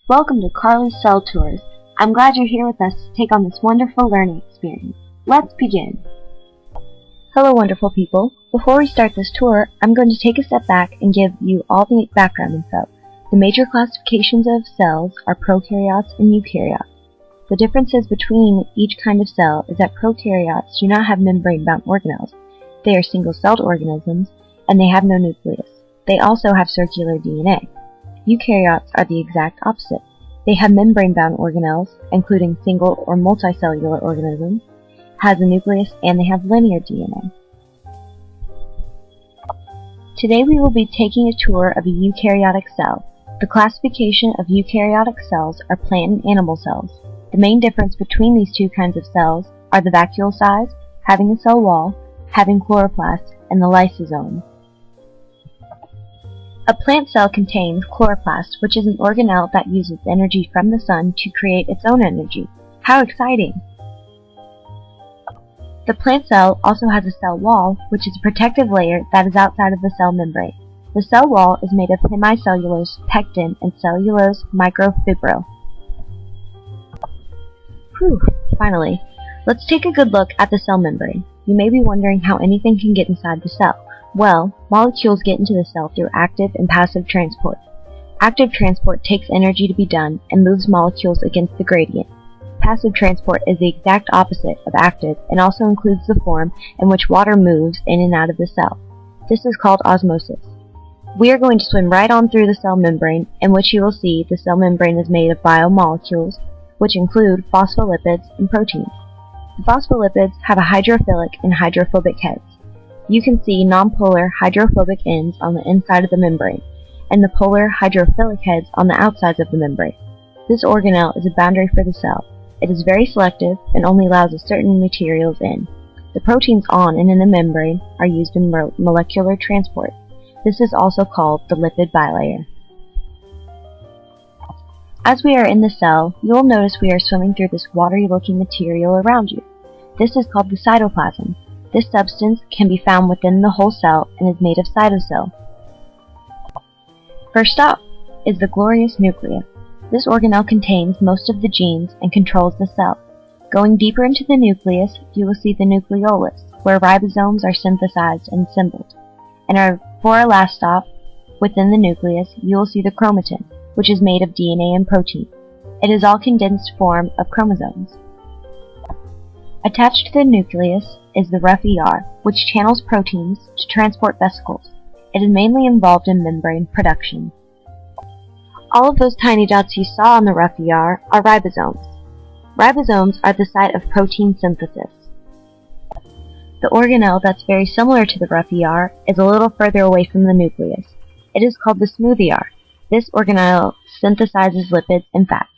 Welcome to Carly's Cell Tours. I'm glad you're here with us to take on this wonderful learning experience. Let's begin. Hello wonderful people. Before we start this tour, I'm going to take a step back and give you all the background info. The major classifications of cells are prokaryotes and eukaryotes. The differences between each kind of cell is that prokaryotes do not have membrane-bound organelles. They are single-celled organisms, and they have no nucleus. They also have circular DNA. Eukaryotes are the exact opposite. They have membrane-bound organelles, including single or multicellular organisms, has a nucleus, and they have linear DNA. Today we will be taking a tour of a eukaryotic cell. The classification of eukaryotic cells are plant and animal cells. The main difference between these two kinds of cells are the vacuole size, having a cell wall, having chloroplasts, and the lysosome. A plant cell contains chloroplast, which is an organelle that uses energy from the sun to create its own energy. How exciting! The plant cell also has a cell wall, which is a protective layer that is outside of the cell membrane. The cell wall is made of hemicellulose pectin and cellulose microfibril. Whew, finally. Let's take a good look at the cell membrane. You may be wondering how anything can get inside the cell. Well, molecules get into the cell through active and passive transport. Active transport takes energy to be done and moves molecules against the gradient. Passive transport is the exact opposite of active and also includes the form in which water moves in and out of the cell. This is called osmosis. We are going to swim right on through the cell membrane, in which you will see the cell membrane is made of biomolecules, which include phospholipids and proteins. The phospholipids have a hydrophilic and hydrophobic heads. You can see nonpolar hydrophobic ends on the inside of the membrane, and the polar hydrophilic heads on the outsides of the membrane. This organelle is a boundary for the cell. It is very selective and only allows certain materials in. The proteins on and in the membrane are used in molecular transport. This is also called the lipid bilayer. As we are in the cell, you will notice we are swimming through this watery-looking material around you. This is called the cytoplasm. This substance can be found within the whole cell and is made of cytosol. First up is the glorious nucleus. This organelle contains most of the genes and controls the cell. Going deeper into the nucleus, you will see the nucleolus, where ribosomes are synthesized and assembled. For our last stop, within the nucleus, you will see the chromatin, which is made of DNA and protein. It is all condensed form of chromosomes. Attached to the nucleus is the rough ER, which channels proteins to transport vesicles. It is mainly involved in membrane production. All of those tiny dots you saw on the rough ER are ribosomes. Ribosomes are the site of protein synthesis. The organelle that's very similar to the rough ER is a little further away from the nucleus. It is called the smooth ER. This organelle synthesizes lipids and fats.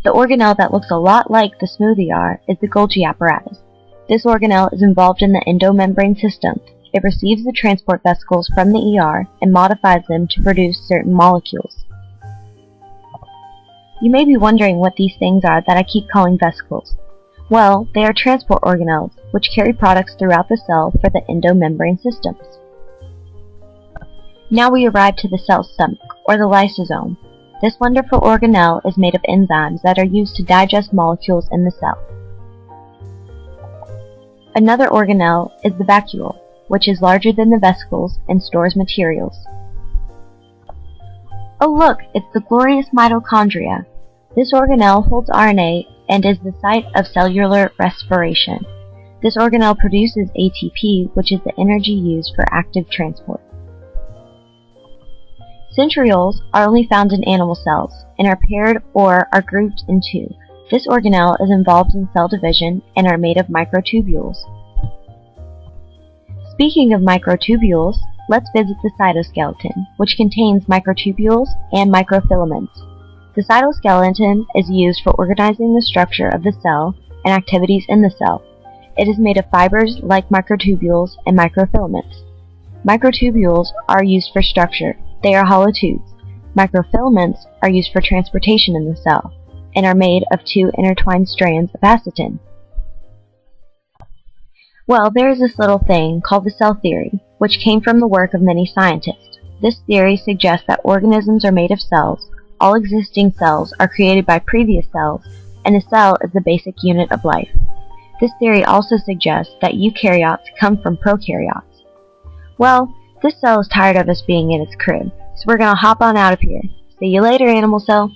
The organelle that looks a lot like the smooth ER is the Golgi apparatus. This organelle is involved in the endomembrane system. It receives the transport vesicles from the ER and modifies them to produce certain molecules. You may be wondering what these things are that I keep calling vesicles. Well, they are transport organelles, which carry products throughout the cell for the endomembrane systems. Now we arrive to the cell's stomach, or the lysosome. This wonderful organelle is made of enzymes that are used to digest molecules in the cell. Another organelle is the vacuole, which is larger than the vesicles and stores materials. Oh look, it's the glorious mitochondria. This organelle holds RNA and is the site of cellular respiration. This organelle produces ATP, which is the energy used for active transport. Centrioles are only found in animal cells and are paired or are grouped in two. This organelle is involved in cell division and are made of microtubules. Speaking of microtubules, let's visit the cytoskeleton, which contains microtubules and microfilaments. The cytoskeleton is used for organizing the structure of the cell and activities in the cell. It is made of fibers like microtubules and microfilaments. Microtubules are used for structure. They are hollow tubes. Microfilaments are used for transportation in the cell and are made of two intertwined strands of actin. Well, there is this little thing called the cell theory, which came from the work of many scientists. This theory suggests that organisms are made of cells, all existing cells are created by previous cells, and a cell is the basic unit of life. This theory also suggests that eukaryotes come from prokaryotes. Well, this cell is tired of us being in its crib, so we're gonna hop on out of here. See you later, animal cell.